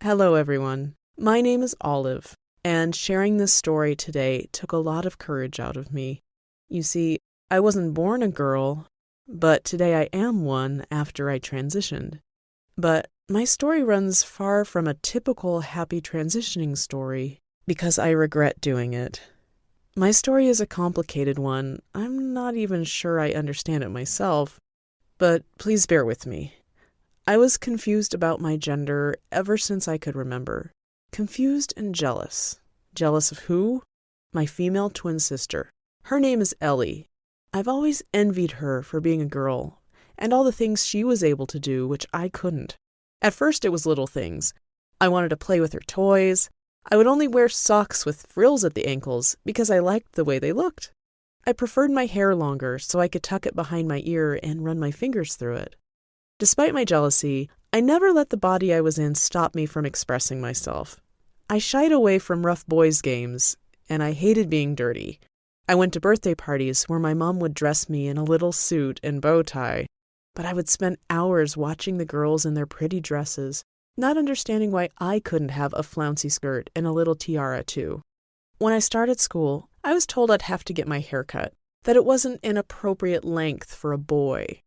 Hello, everyone. My name is Olive, and sharing this story today took a lot of courage out of me. You see, I wasn't born a girl, but today I am one after I transitioned. But my story runs far from a typical happy transitioning story because I regret doing it. My story is a complicated one. I'm not even sure I understand it myself, but please bear with me. I was confused about my gender ever since I could remember. Confused and jealous. Jealous of who? My female twin sister. Her name is Ellie. I've always envied her for being a girl, and all the things she was able to do which I couldn't. At first it was little things. I wanted to play with her toys. I would only wear socks with frills at the ankles because I liked the way they looked. I preferred my hair longer so I could tuck it behind my ear and run my fingers through it. Despite my jealousy, I never let the body I was in stop me from expressing myself. I shied away from rough boys' games, and I hated being dirty. I went to birthday parties where my mom would dress me in a little suit and bow tie, but I would spend hours watching the girls in their pretty dresses, not understanding why I couldn't have a flouncy skirt and a little tiara too. When I started school, I was told I'd have to get my hair cut, that it wasn't an appropriate length for a boy.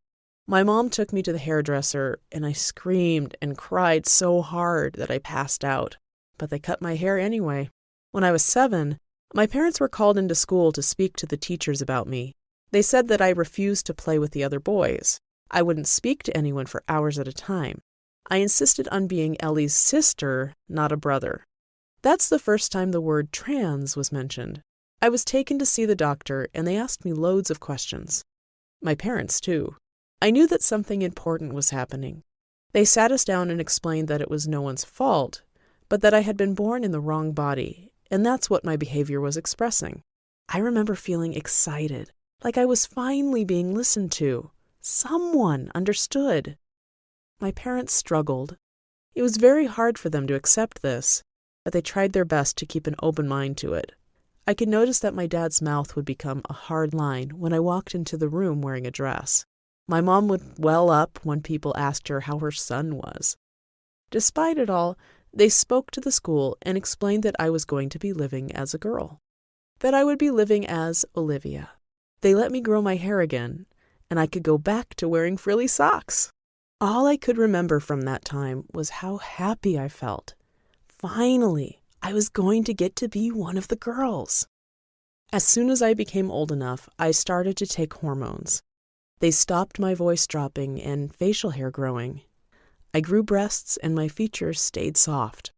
My mom took me to the hairdresser, and I screamed and cried so hard that I passed out, but they cut my hair anyway. When I was 7, my parents were called into school to speak to the teachers about me. They said that I refused to play with the other boys. I wouldn't speak to anyone for hours at a time. I insisted on being Ellie's sister, not a brother. That's the first time the word trans was mentioned. I was taken to see the doctor, and they asked me loads of questions. My parents, too. I knew that something important was happening. They sat us down and explained that it was no one's fault, but that I had been born in the wrong body, and that's what my behavior was expressing. I remember feeling excited, like I was finally being listened to. Someone understood. My parents struggled. It was very hard for them to accept this, but they tried their best to keep an open mind to it. I could notice that my dad's mouth would become a hard line when I walked into the room wearing a dress. My mom would well up when people asked her how her son was. Despite it all, they spoke to the school and explained that I was going to be living as a girl, that I would be living as Olivia. They let me grow my hair again, and I could go back to wearing frilly socks. All I could remember from that time was how happy I felt. Finally, I was going to get to be one of the girls. As soon as I became old enough, I started to take hormones. They stopped my voice dropping and facial hair growing. I grew breasts and my features stayed soft.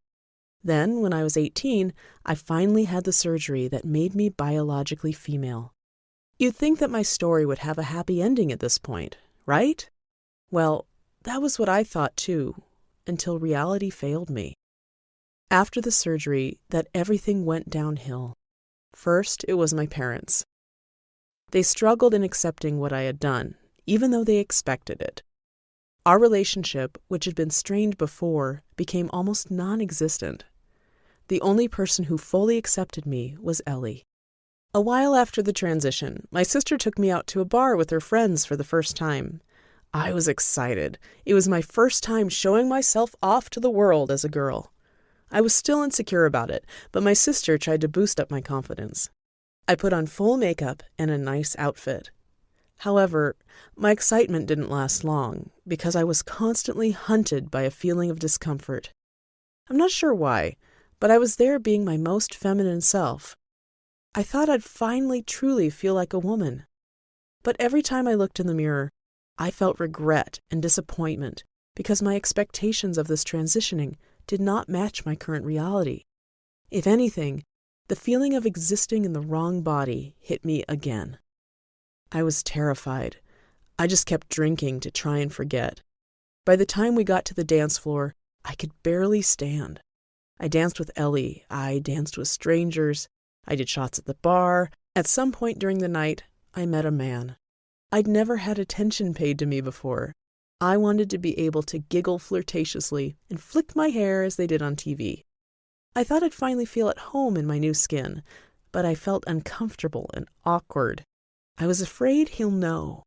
Then, when I was 18, I finally had the surgery that made me biologically female. You'd think that my story would have a happy ending at this point, right? Well, that was what I thought too, until reality failed me. After the surgery, that everything went downhill. First, it was my parents. They struggled in accepting what I had done, even though they expected it. Our relationship, which had been strained before, became almost non-existent. The only person who fully accepted me was Ellie. A while after the transition, my sister took me out to a bar with her friends for the first time. I was excited. It was my first time showing myself off to the world as a girl. I was still insecure about it, but my sister tried to boost up my confidence. I put on full makeup and a nice outfit. However, my excitement didn't last long because I was constantly hunted by a feeling of discomfort. I'm not sure why, but I was there being my most feminine self. I thought I'd finally truly feel like a woman. But every time I looked in the mirror, I felt regret and disappointment because my expectations of this transitioning did not match my current reality. If anything, the feeling of existing in the wrong body hit me again. I was terrified. I just kept drinking to try and forget. By the time we got to the dance floor, I could barely stand. I danced with Ellie. I danced with strangers. I did shots at the bar. At some point during the night, I met a man. I'd never had attention paid to me before. I wanted to be able to giggle flirtatiously and flick my hair as they did on TV. I thought I'd finally feel at home in my new skin, but I felt uncomfortable and awkward. I was afraid he'll know.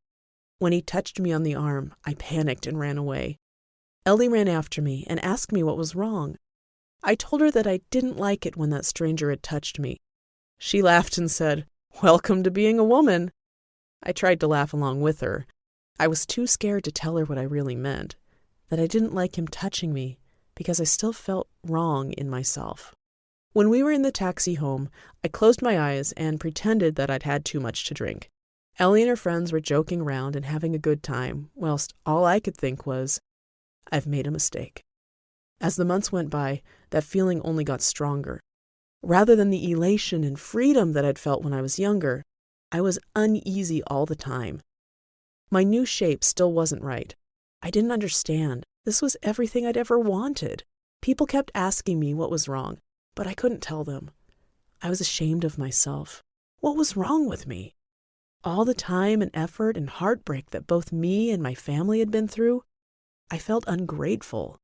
When he touched me on the arm, I panicked and ran away. Ellie ran after me and asked me what was wrong. I told her that I didn't like it when that stranger had touched me. She laughed and said, "Welcome to being a woman." I tried to laugh along with her. I was too scared to tell her what I really meant, that I didn't like him touching me because I still felt wrong in myself. When we were in the taxi home, I closed my eyes and pretended that I'd had too much to drink. Ellie and her friends were joking around and having a good time, whilst all I could think was, I've made a mistake. As the months went by, that feeling only got stronger. Rather than the elation and freedom that I'd felt when I was younger, I was uneasy all the time. My new shape still wasn't right. I didn't understand. This was everything I'd ever wanted. People kept asking me what was wrong, but I couldn't tell them. I was ashamed of myself. What was wrong with me? All the time and effort and heartbreak that both me and my family had been through, I felt ungrateful.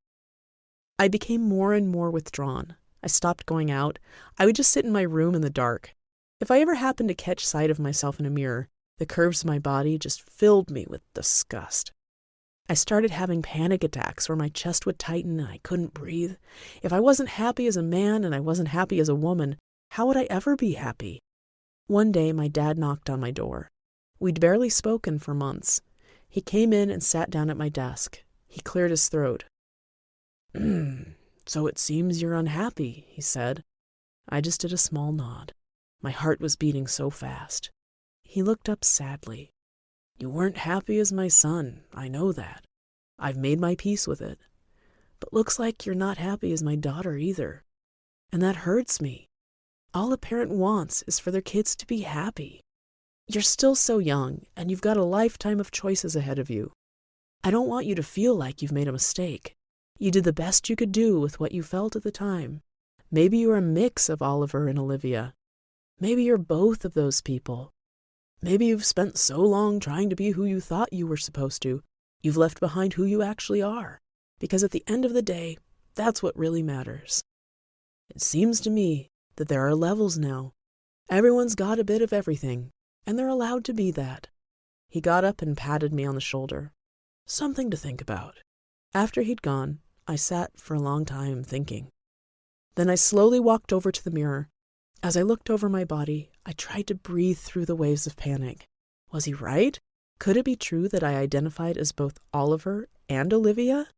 I became more and more withdrawn. I stopped going out. I would just sit in my room in the dark. If I ever happened to catch sight of myself in a mirror, the curves of my body just filled me with disgust. I started having panic attacks where my chest would tighten and I couldn't breathe. If I wasn't happy as a man and I wasn't happy as a woman, how would I ever be happy? One day, my dad knocked on my door. We'd barely spoken for months. He came in and sat down at my desk. He cleared his throat. "So it seems you're unhappy," he said. I just did a small nod. My heart was beating so fast. He looked up sadly. "You weren't happy as my son, I know that. I've made my peace with it. But looks like you're not happy as my daughter either. And that hurts me. All a parent wants is for their kids to be happy. You're still so young, and you've got a lifetime of choices ahead of you. I don't want you to feel like you've made a mistake. You did the best you could do with what you felt at the time. Maybe you're a mix of Oliver and Olivia. Maybe you're both of those people. Maybe you've spent so long trying to be who you thought you were supposed to, you've left behind who you actually are. Because at the end of the day, that's what really matters. It seems to me that there are levels now. Everyone's got a bit of everything, and they're allowed to be that." He got up and patted me on the shoulder. "Something to think about." After he'd gone, I sat for a long time thinking. Then I slowly walked over to the mirror. As I looked over my body, I tried to breathe through the waves of panic. Was he right? Could it be true that I identified as both Oliver and Olivia?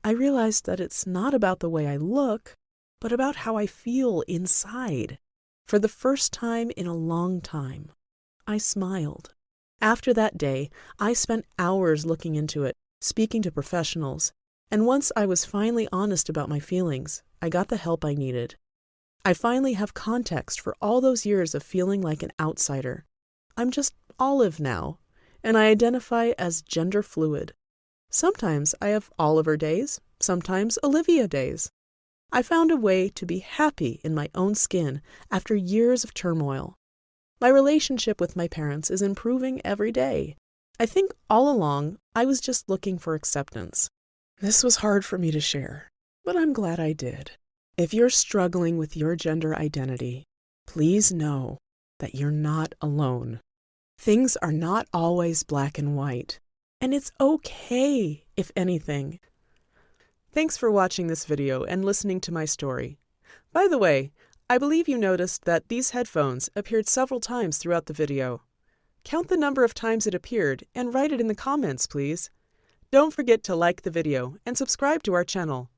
I realized that it's not about the way I look, but about how I feel inside. For the first time in a long time, I smiled. After that day, I spent hours looking into it, speaking to professionals, and once I was finally honest about my feelings, I got the help I needed. I finally have context for all those years of feeling like an outsider. I'm just Olive now, and I identify as gender fluid. Sometimes I have Oliver days, sometimes Olivia days. I found a way to be happy in my own skin after years of turmoil. My relationship with my parents is improving every day. I think all along I was just looking for acceptance. This was hard for me to share, but I'm glad I did. If you're struggling with your gender identity, please know that you're not alone. Things are not always black and white, and it's okay, if anything. Thanks for watching this video and listening to my story. By the way, I believe you noticed that these headphones appeared several times throughout the video. Count the number of times it appeared and write it in the comments, please. Don't forget to like the video and subscribe to our channel.